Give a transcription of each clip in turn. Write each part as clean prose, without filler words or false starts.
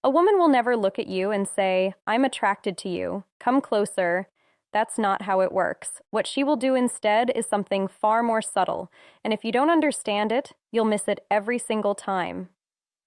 A woman will never look at you and say, I'm attracted to you. Come closer. That's not how it works. What she will do instead is something far more subtle, and if you don't understand it, you'll miss it every single time.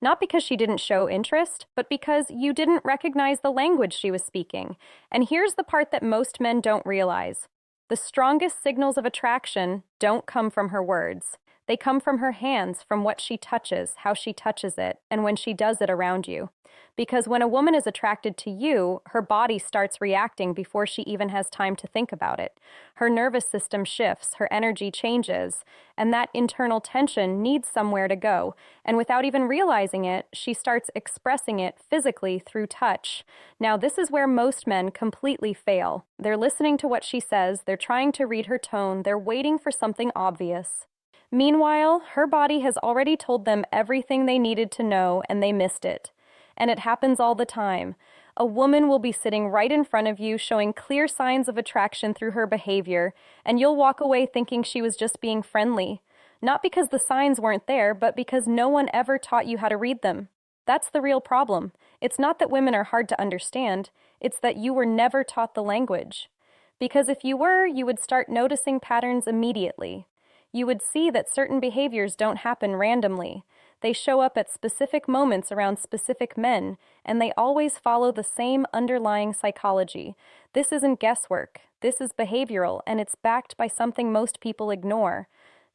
Not because she didn't show interest, but because you didn't recognize the language she was speaking. And here's the part that most men don't realize. The strongest signals of attraction don't come from her words. They come from her hands, from what she touches, how she touches it, and when she does it around you. Because when a woman is attracted to you, her body starts reacting before she even has time to think about it. Her nervous system shifts, her energy changes, and that internal tension needs somewhere to go. And without even realizing it, she starts expressing it physically through touch. Now, this is where most men completely fail. They're listening to what she says, they're trying to read her tone, they're waiting for something obvious. Meanwhile, her body has already told them everything they needed to know, and they missed it. And it happens all the time. A woman will be sitting right in front of you, showing clear signs of attraction through her behavior, and you'll walk away thinking she was just being friendly. Not because the signs weren't there, but because no one ever taught you how to read them. That's the real problem. It's not that women are hard to understand, it's that you were never taught the language. Because if you were, you would start noticing patterns immediately. You would see that certain behaviors don't happen randomly. They show up at specific moments around specific men, and they always follow the same underlying psychology. This isn't guesswork. This is behavioral, and it's backed by something most people ignore: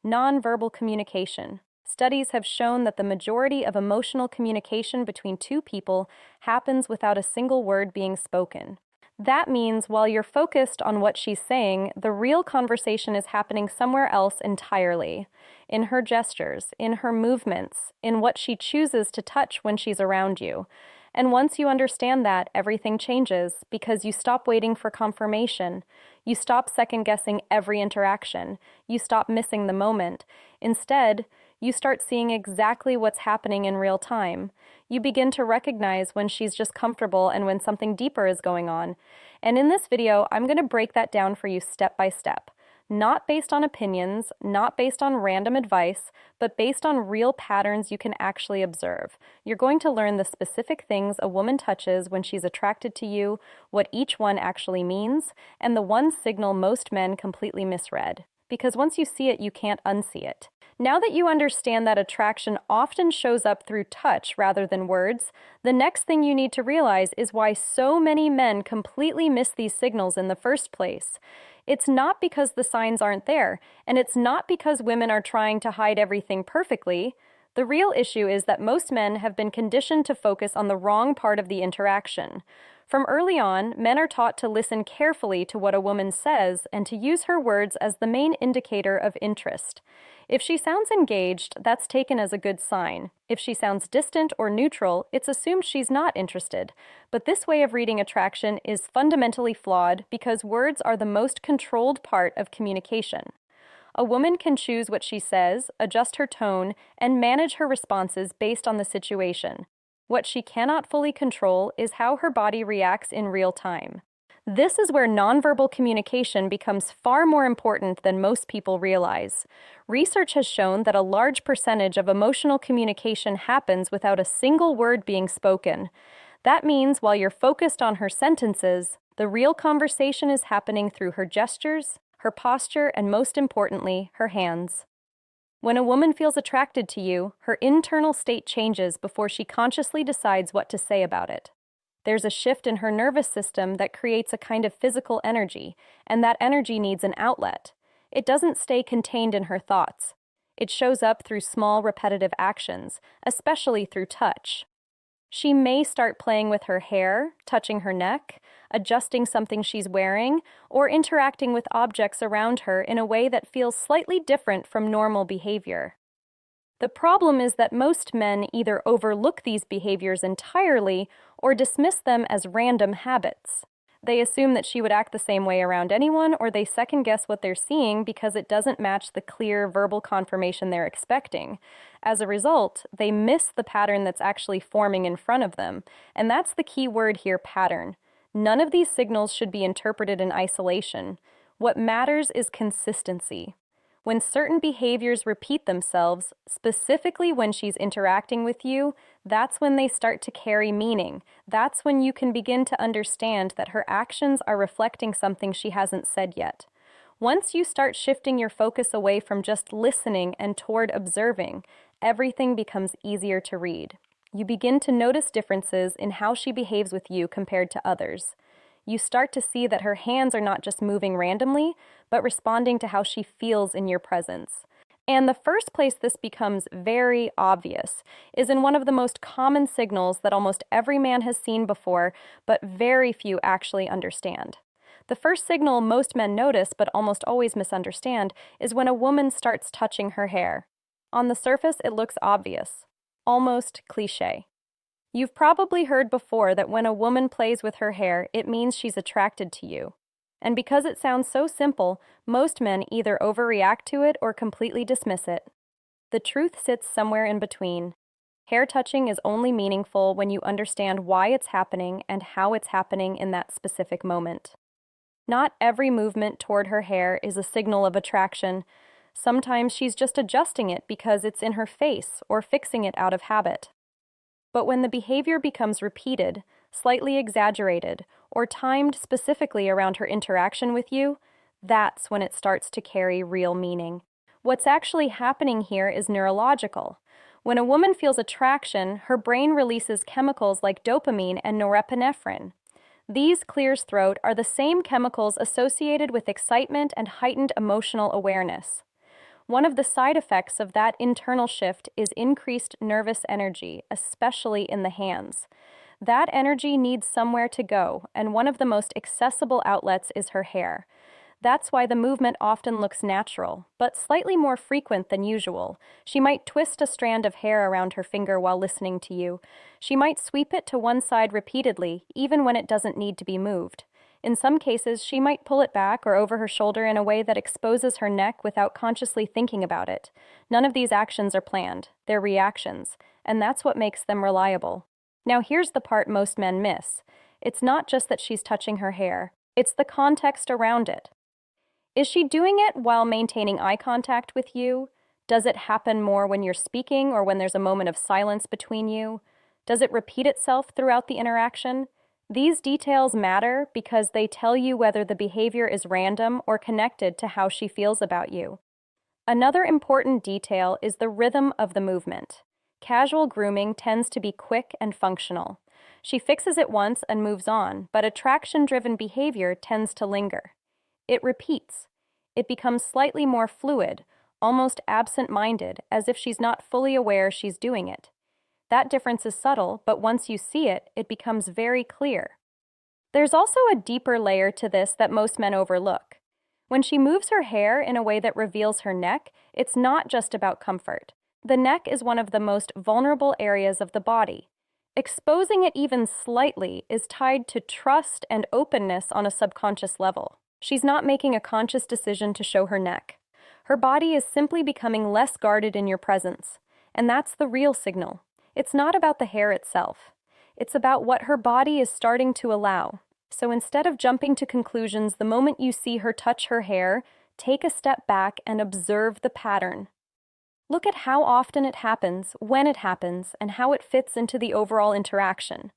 nonverbal communication. Studies have shown that the majority of emotional communication between two people happens without a single word being spoken. That means while you're focused on what she's saying, the real conversation is happening somewhere else entirely. In her gestures, in her movements, in what she chooses to touch when she's around you. And once you understand that, everything changes because you stop waiting for confirmation. You stop second-guessing every interaction. You stop missing the moment. Instead, you start seeing exactly what's happening in real time. You begin to recognize when she's just comfortable and when something deeper is going on. And in this video, I'm going to break that down for you step by step. Not based on opinions, not based on random advice, but based on real patterns you can actually observe. You're going to learn the specific things a woman touches when she's attracted to you, what each one actually means, and the one signal most men completely misread. Because once you see it, you can't unsee it. Now that you understand that attraction often shows up through touch rather than words, the next thing you need to realize is why so many men completely miss these signals in the first place. It's not because the signs aren't there, and it's not because women are trying to hide everything perfectly. The real issue is that most men have been conditioned to focus on the wrong part of the interaction. From early on, men are taught to listen carefully to what a woman says and to use her words as the main indicator of interest. If she sounds engaged, that's taken as a good sign. If she sounds distant or neutral, it's assumed she's not interested. But this way of reading attraction is fundamentally flawed because words are the most controlled part of communication. A woman can choose what she says, adjust her tone, and manage her responses based on the situation. What she cannot fully control is how her body reacts in real time. This is where nonverbal communication becomes far more important than most people realize. Research has shown that a large percentage of emotional communication happens without a single word being spoken. That means while you're focused on her sentences, the real conversation is happening through her gestures, her posture, and most importantly, her hands. When a woman feels attracted to you, her internal state changes before she consciously decides what to say about it. There's a shift in her nervous system that creates a kind of physical energy, and that energy needs an outlet. It doesn't stay contained in her thoughts. It shows up through small, repetitive actions, especially through touch. She may start playing with her hair, touching her neck, adjusting something she's wearing, or interacting with objects around her in a way that feels slightly different from normal behavior. The problem is that most men either overlook these behaviors entirely or dismiss them as random habits. They assume that she would act the same way around anyone, or they second-guess what they're seeing because it doesn't match the clear verbal confirmation they're expecting. As a result, they miss the pattern that's actually forming in front of them, and that's the key word here: pattern. None of these signals should be interpreted in isolation. What matters is consistency. When certain behaviors repeat themselves, specifically when she's interacting with you, that's when they start to carry meaning. That's when you can begin to understand that her actions are reflecting something she hasn't said yet. Once you start shifting your focus away from just listening and toward observing, everything becomes easier to read. You begin to notice differences in how she behaves with you compared to others. You start to see that her hands are not just moving randomly, but responding to how she feels in your presence. And the first place this becomes very obvious is in one of the most common signals that almost every man has seen before, but very few actually understand. The first signal most men notice but almost always misunderstand is when a woman starts touching her hair. On the surface, it looks obvious, almost cliché. You've probably heard before that when a woman plays with her hair, it means she's attracted to you. And because it sounds so simple, most men either overreact to it or completely dismiss it. The truth sits somewhere in between. Hair touching is only meaningful when you understand why it's happening and how it's happening in that specific moment. Not every movement toward her hair is a signal of attraction. Sometimes she's just adjusting it because it's in her face or fixing it out of habit. But when the behavior becomes repeated, slightly exaggerated, or timed specifically around her interaction with you, that's when it starts to carry real meaning. What's actually happening here is neurological. When a woman feels attraction, her brain releases chemicals like dopamine and norepinephrine. These clears throat are the same chemicals associated with excitement and heightened emotional awareness. One of the side effects of that internal shift is increased nervous energy, especially in the hands. That energy needs somewhere to go, and one of the most accessible outlets is her hair. That's why the movement often looks natural, but slightly more frequent than usual. She might twist a strand of hair around her finger while listening to you. She might sweep it to one side repeatedly, even when it doesn't need to be moved. In some cases, she might pull it back or over her shoulder in a way that exposes her neck without consciously thinking about it. None of these actions are planned. They're reactions, and that's what makes them reliable. Now here's the part most men miss. It's not just that she's touching her hair. It's the context around it. Is she doing it while maintaining eye contact with you? Does it happen more when you're speaking or when there's a moment of silence between you? Does it repeat itself throughout the interaction? These details matter because they tell you whether the behavior is random or connected to how she feels about you. Another important detail is the rhythm of the movement. Casual grooming tends to be quick and functional. She fixes it once and moves on, but attraction-driven behavior tends to linger. It repeats. It becomes slightly more fluid, almost absent-minded, as if she's not fully aware she's doing it. That difference is subtle, but once you see it, it becomes very clear. There's also a deeper layer to this that most men overlook. When she moves her hair in a way that reveals her neck, it's not just about comfort. The neck is one of the most vulnerable areas of the body. Exposing it even slightly is tied to trust and openness on a subconscious level. She's not making a conscious decision to show her neck. Her body is simply becoming less guarded in your presence, and that's the real signal. It's not about the hair itself. It's about what her body is starting to allow. So instead of jumping to conclusions the moment you see her touch her hair, take a step back and observe the pattern. Look at how often it happens, when it happens, and how it fits into the overall interaction.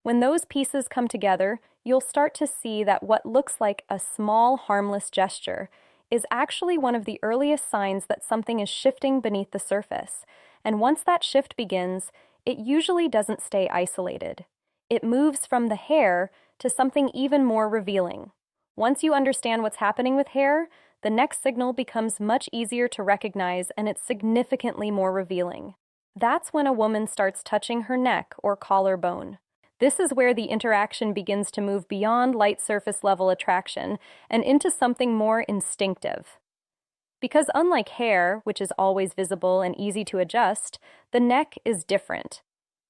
When those pieces come together, you'll start to see that what looks like a small, harmless gesture is actually one of the earliest signs that something is shifting beneath the surface. And once that shift begins, it usually doesn't stay isolated. It moves from the hair to something even more revealing. Once you understand what's happening with hair, the next signal becomes much easier to recognize and it's significantly more revealing. That's when a woman starts touching her neck or collarbone. This is where the interaction begins to move beyond light surface level attraction and into something more instinctive. Because unlike hair, which is always visible and easy to adjust, the neck is different.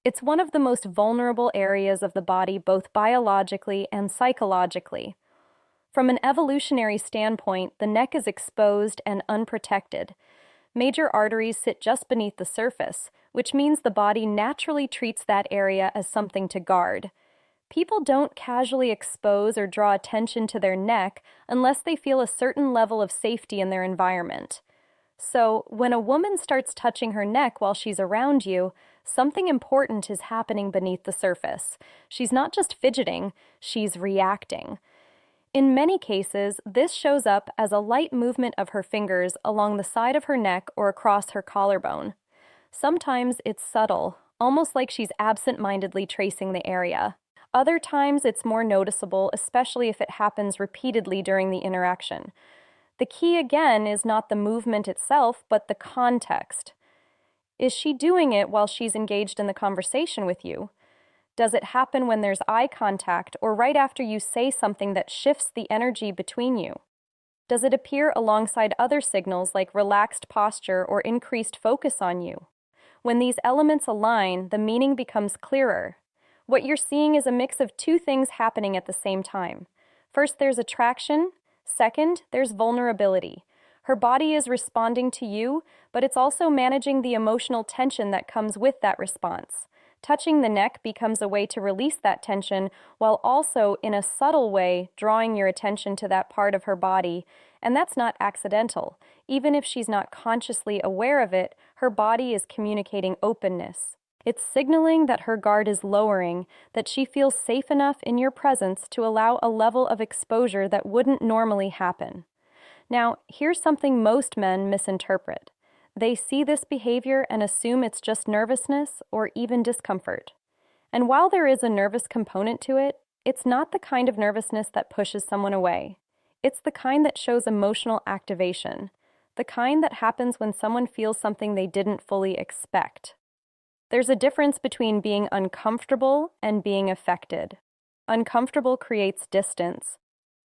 It's one of the most vulnerable areas of the body both biologically and psychologically. From an evolutionary standpoint, the neck is exposed and unprotected. Major arteries sit just beneath the surface, which means the body naturally treats that area as something to guard. People don't casually expose or draw attention to their neck unless they feel a certain level of safety in their environment. So, when a woman starts touching her neck while she's around you, something important is happening beneath the surface. She's not just fidgeting, she's reacting. In many cases, this shows up as a light movement of her fingers along the side of her neck or across her collarbone. Sometimes it's subtle, almost like she's absent-mindedly tracing the area. Other times it's more noticeable, especially if it happens repeatedly during the interaction. The key again is not the movement itself, but the context. Is she doing it while she's engaged in the conversation with you? Does it happen when there's eye contact or right after you say something that shifts the energy between you? Does it appear alongside other signals like relaxed posture or increased focus on you? When these elements align, the meaning becomes clearer. What you're seeing is a mix of two things happening at the same time. First, there's attraction. Second, there's vulnerability. Her body is responding to you, but it's also managing the emotional tension that comes with that response. Touching the neck becomes a way to release that tension while also, in a subtle way, drawing your attention to that part of her body. And that's not accidental. Even if she's not consciously aware of it, her body is communicating openness. It's signaling that her guard is lowering, that she feels safe enough in your presence to allow a level of exposure that wouldn't normally happen. Now, here's something most men misinterpret. They see this behavior and assume it's just nervousness or even discomfort. And while there is a nervous component to it, it's not the kind of nervousness that pushes someone away. It's the kind that shows emotional activation, the kind that happens when someone feels something they didn't fully expect. There's a difference between being uncomfortable and being affected. Uncomfortable creates distance.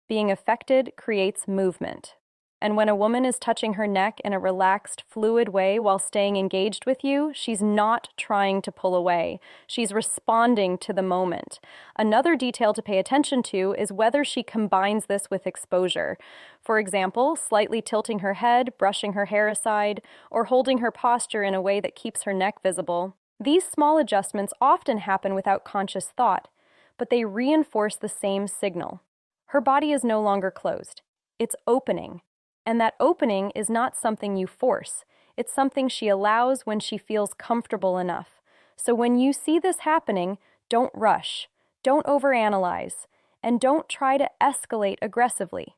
Being affected creates movement. And when a woman is touching her neck in a relaxed, fluid way while staying engaged with you, she's not trying to pull away. She's responding to the moment. Another detail to pay attention to is whether she combines this with exposure. For example, slightly tilting her head, brushing her hair aside, or holding her posture in a way that keeps her neck visible. These small adjustments often happen without conscious thought, but they reinforce the same signal. Her body is no longer closed. It's opening. And that opening is not something you force. It's something she allows when she feels comfortable enough. So when you see this happening, don't rush, don't overanalyze, and don't try to escalate aggressively.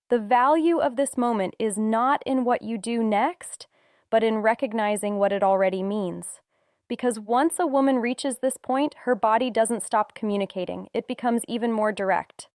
The value of this moment is not in what you do next, but in recognizing what it already means. Because once a woman reaches this point, her body doesn't stop communicating. It becomes even more direct.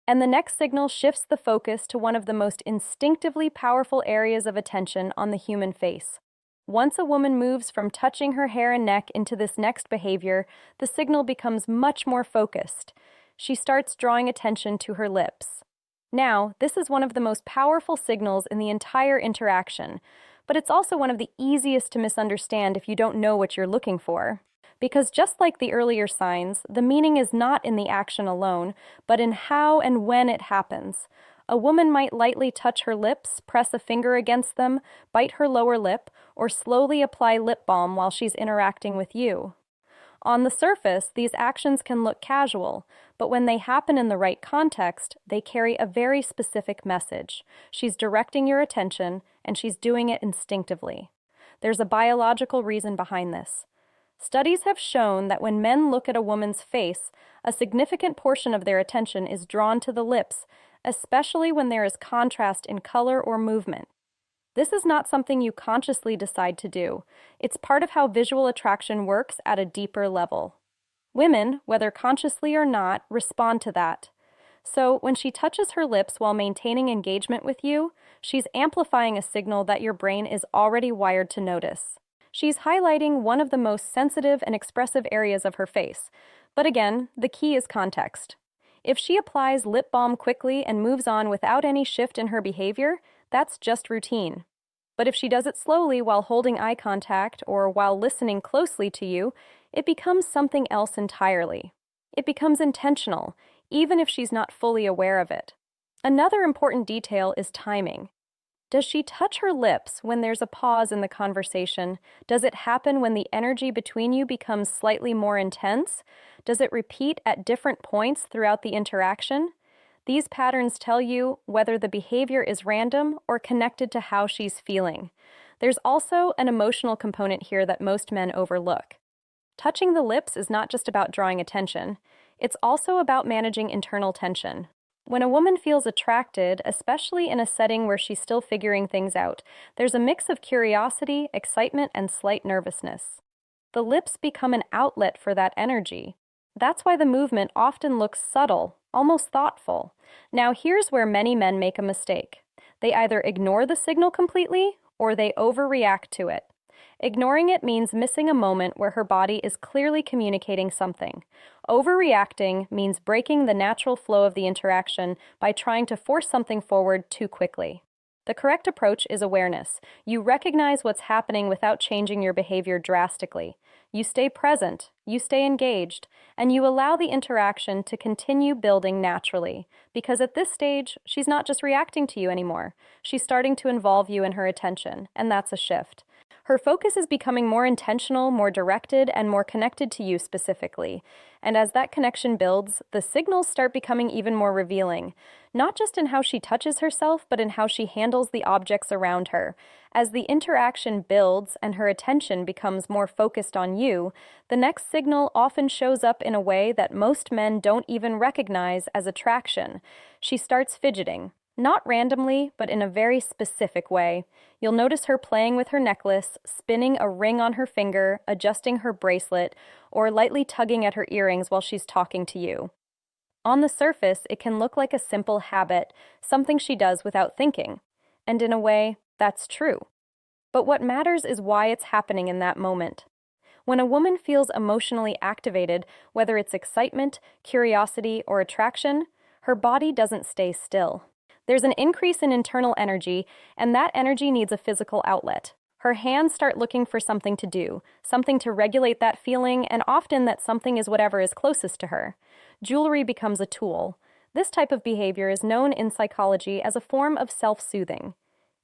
And the next signal shifts the focus to one of the most instinctively powerful areas of attention on the human face. Once a woman moves from touching her hair and neck into this next behavior, the signal becomes much more focused. She starts drawing attention to her lips. Now, this is one of the most powerful signals in the entire interaction, but it's also one of the easiest to misunderstand if you don't know what you're looking for. Because just like the earlier signs, the meaning is not in the action alone, but in how and when it happens. A woman might lightly touch her lips, press a finger against them, bite her lower lip, or slowly apply lip balm while she's interacting with you. On the surface, these actions can look casual, but when they happen in the right context, they carry a very specific message. She's directing your attention, and she's doing it instinctively. There's a biological reason behind this. Studies have shown that when men look at a woman's face, a significant portion of their attention is drawn to the lips, especially when there is contrast in color or movement. This is not something you consciously decide to do. It's part of how visual attraction works at a deeper level. Women, whether consciously or not, respond to that. So when she touches her lips while maintaining engagement with you, she's amplifying a signal that your brain is already wired to notice. She's highlighting one of the most sensitive and expressive areas of her face. But again, the key is context. If she applies lip balm quickly and moves on without any shift in her behavior, that's just routine. But if she does it slowly while holding eye contact or while listening closely to you, it becomes something else entirely. It becomes intentional, even if she's not fully aware of it. Another important detail is timing. Does she touch her lips when there's a pause in the conversation? Does it happen when the energy between you becomes slightly more intense? Does it repeat at different points throughout the interaction? These patterns tell you whether the behavior is random or connected to how she's feeling. There's also an emotional component here that most men overlook. Touching the lips is not just about drawing attention, it's also about managing internal tension. When a woman feels attracted, especially in a setting where she's still figuring things out, there's a mix of curiosity, excitement, and slight nervousness. The lips become an outlet for that energy. That's why the movement often looks subtle, almost thoughtful. Now, here's where many men make a mistake. They either ignore the signal completely or they overreact to it. Ignoring it means missing a moment where her body is clearly communicating something. Overreacting means breaking the natural flow of the interaction by trying to force something forward too quickly. The correct approach is awareness. You recognize what's happening without changing your behavior drastically. You stay present, you stay engaged, and you allow the interaction to continue building naturally. Because at this stage, she's not just reacting to you anymore. She's starting to involve you in her attention, and that's a shift. Her focus is becoming more intentional, more directed, and more connected to you specifically. And as that connection builds, the signals start becoming even more revealing, not just in how she touches herself, but in how she handles the objects around her. As the interaction builds and her attention becomes more focused on you, the next signal often shows up in a way that most men don't even recognize as attraction. She starts fidgeting. Not randomly, but in a very specific way. You'll notice her playing with her necklace, spinning a ring on her finger, adjusting her bracelet, or lightly tugging at her earrings while she's talking to you. On the surface, it can look like a simple habit, something she does without thinking. And in a way, that's true. But what matters is why it's happening in that moment. When a woman feels emotionally activated, whether it's excitement, curiosity, or attraction, her body doesn't stay still. There's an increase in internal energy, and that energy needs a physical outlet. Her hands start looking for something to do, something to regulate that feeling, and often that something is whatever is closest to her. Jewelry becomes a tool. This type of behavior is known in psychology as a form of self-soothing.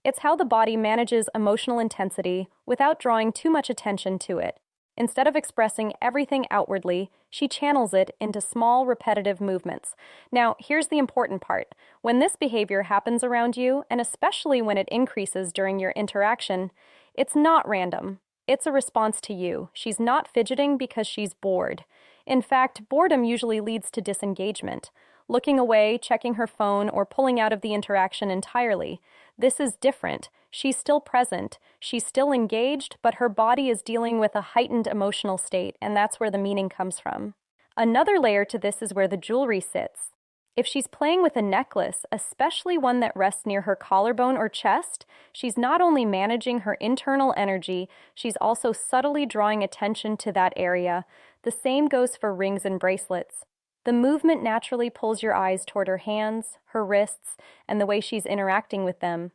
It's how the body manages emotional intensity without drawing too much attention to it. Instead of expressing everything outwardly, she channels it into small, repetitive movements. Now, here's the important part. When this behavior happens around you, and especially when it increases during your interaction, it's not random. It's a response to you. She's not fidgeting because she's bored. In fact, boredom usually leads to disengagement, looking away, checking her phone, or pulling out of the interaction entirely. This is different. She's still present, she's still engaged, but her body is dealing with a heightened emotional state, and that's where the meaning comes from. Another layer to this is where the jewelry sits. If she's playing with a necklace, especially one that rests near her collarbone or chest, she's not only managing her internal energy, she's also subtly drawing attention to that area. The same goes for rings and bracelets. The movement naturally pulls your eyes toward her hands, her wrists, and the way she's interacting with them.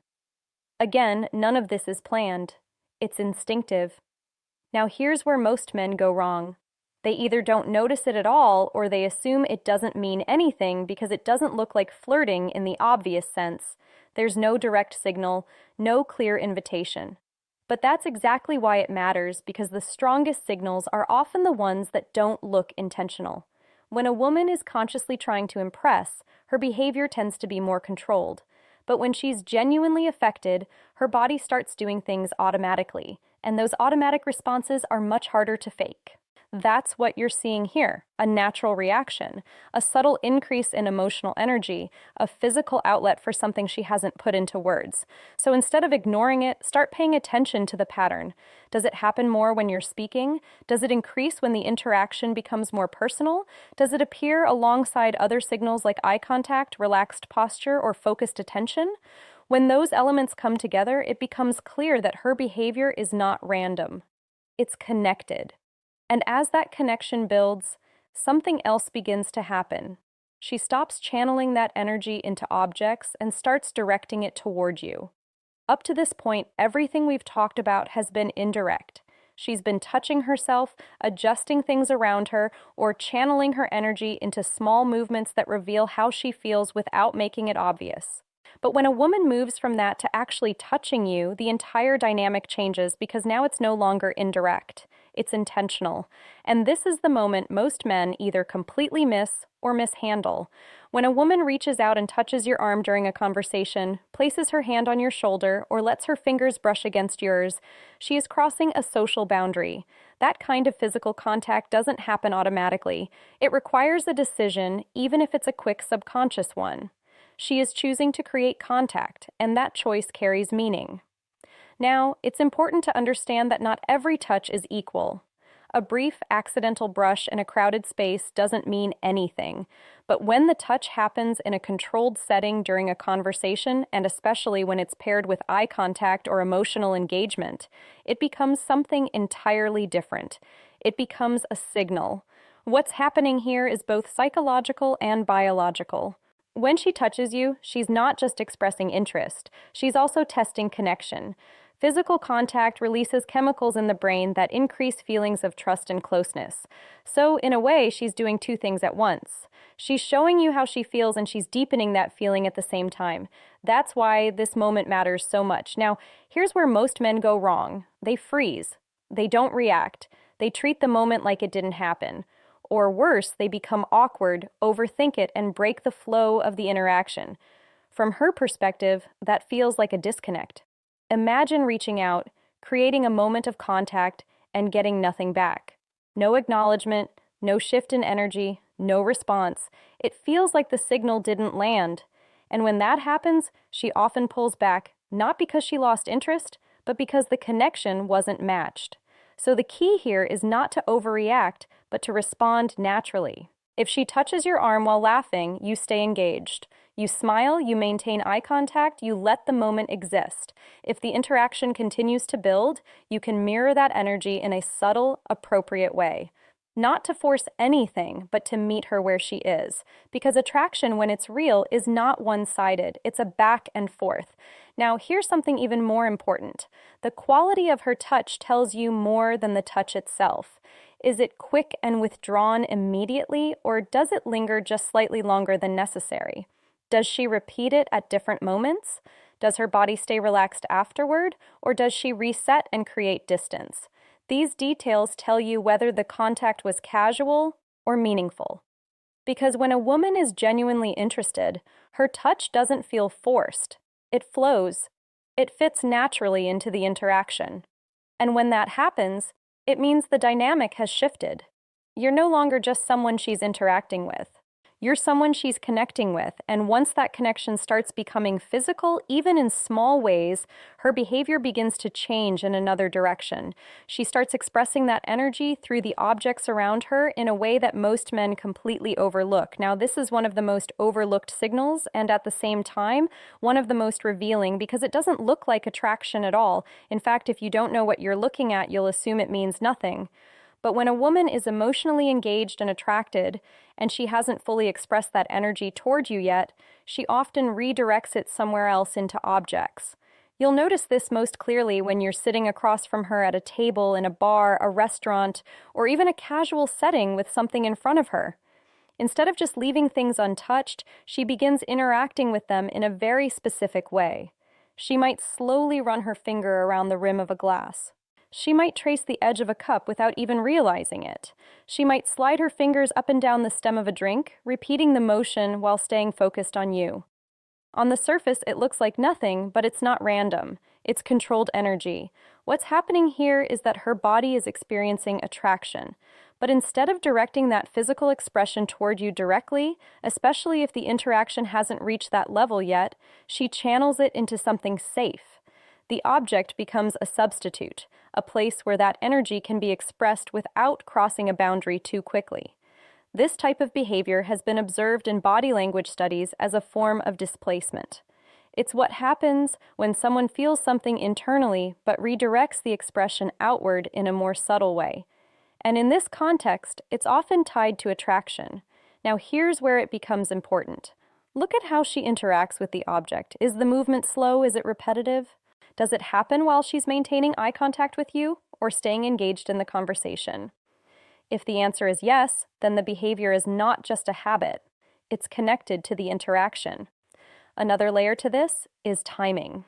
Again, none of this is planned. It's instinctive. Now here's where most men go wrong. They either don't notice it at all, or they assume it doesn't mean anything because it doesn't look like flirting in the obvious sense. There's no direct signal, no clear invitation. But that's exactly why it matters, because the strongest signals are often the ones that don't look intentional. When a woman is consciously trying to impress, her behavior tends to be more controlled. But when she's genuinely affected, her body starts doing things automatically, and those automatic responses are much harder to fake. That's what you're seeing here, a natural reaction, a subtle increase in emotional energy, a physical outlet for something she hasn't put into words. So instead of ignoring it, start paying attention to the pattern. Does it happen more when you're speaking? Does it increase when the interaction becomes more personal? Does it appear alongside other signals like eye contact, relaxed posture, or focused attention? When those elements come together, it becomes clear that her behavior is not random. It's connected. And as that connection builds, something else begins to happen. She stops channeling that energy into objects and starts directing it toward you. Up to this point, everything we've talked about has been indirect. She's been touching herself, adjusting things around her, or channeling her energy into small movements that reveal how she feels without making it obvious. But when a woman moves from that to actually touching you, the entire dynamic changes because now it's no longer indirect. it's intentional. And this is the moment most men either completely miss or mishandle. When a woman reaches out and touches your arm during a conversation, places her hand on your shoulder, or lets her fingers brush against yours, she is crossing a social boundary. That kind of physical contact doesn't happen automatically. It requires a decision, even if it's a quick subconscious one. She is choosing to create contact, and that choice carries meaning. Now, it's important to understand that not every touch is equal. A brief accidental brush in a crowded space doesn't mean anything, but when the touch happens in a controlled setting during a conversation, and especially when it's paired with eye contact or emotional engagement, it becomes something entirely different. It becomes a signal. What's happening here is both psychological and biological. When she touches you, she's not just expressing interest, she's also testing connection. Physical contact releases chemicals in the brain that increase feelings of trust and closeness. So, in a way, she's doing two things at once. She's showing you how she feels and she's deepening that feeling at the same time. That's why this moment matters so much. Now, here's where most men go wrong. They freeze. They don't react. They treat the moment like it didn't happen. Or worse, they become awkward, overthink it, and break the flow of the interaction. From her perspective, that feels like a disconnect. Imagine reaching out, creating a moment of contact, and getting nothing back. No acknowledgement, no shift in energy, no response. It feels like the signal didn't land. And when that happens, she often pulls back, not because she lost interest, but because the connection wasn't matched. So the key here is not to overreact, but to respond naturally. If she touches your arm while laughing, you stay engaged. You smile, you maintain eye contact, you let the moment exist. If the interaction continues to build, you can mirror that energy in a subtle, appropriate way. Not to force anything, but to meet her where she is. Because attraction, when it's real, is not one-sided. It's a back and forth. Now, here's something even more important. The quality of her touch tells you more than the touch itself. Is it quick and withdrawn immediately, or does it linger just slightly longer than necessary? Does she repeat it at different moments? Does her body stay relaxed afterward, or does she reset and create distance? These details tell you whether the contact was casual or meaningful. Because when a woman is genuinely interested, her touch doesn't feel forced. It flows. It fits naturally into the interaction. And when that happens, it means the dynamic has shifted. You're no longer just someone she's interacting with. You're someone she's connecting with, and once that connection starts becoming physical, even in small ways, her behavior begins to change in another direction. She starts expressing that energy through the objects around her in a way that most men completely overlook. Now, this is one of the most overlooked signals, and at the same time, one of the most revealing because it doesn't look like attraction at all. In fact, if you don't know what you're looking at, you'll assume it means nothing. But when a woman is emotionally engaged and attracted, and she hasn't fully expressed that energy toward you yet, she often redirects it somewhere else into objects. You'll notice this most clearly when you're sitting across from her at a table in a bar, a restaurant, or even a casual setting with something in front of her. Instead of just leaving things untouched, she begins interacting with them in a very specific way. She might slowly run her finger around the rim of a glass. She might trace the edge of a cup without even realizing it. She might slide her fingers up and down the stem of a drink, repeating the motion while staying focused on you. On the surface, it looks like nothing, but it's not random. It's controlled energy. What's happening here is that her body is experiencing attraction. But instead of directing that physical expression toward you directly, especially if the interaction hasn't reached that level yet, she channels it into something safe. The object becomes a substitute, a place where that energy can be expressed without crossing a boundary too quickly. This type of behavior has been observed in body language studies as a form of displacement. It's what happens when someone feels something internally but redirects the expression outward in a more subtle way. And in this context, it's often tied to attraction. Now here's where it becomes important. Look at how she interacts with the object. Is the movement slow? Is it repetitive? Does it happen while she's maintaining eye contact with you or staying engaged in the conversation? If the answer is yes, then the behavior is not just a habit. It's connected to the interaction. Another layer to this is timing.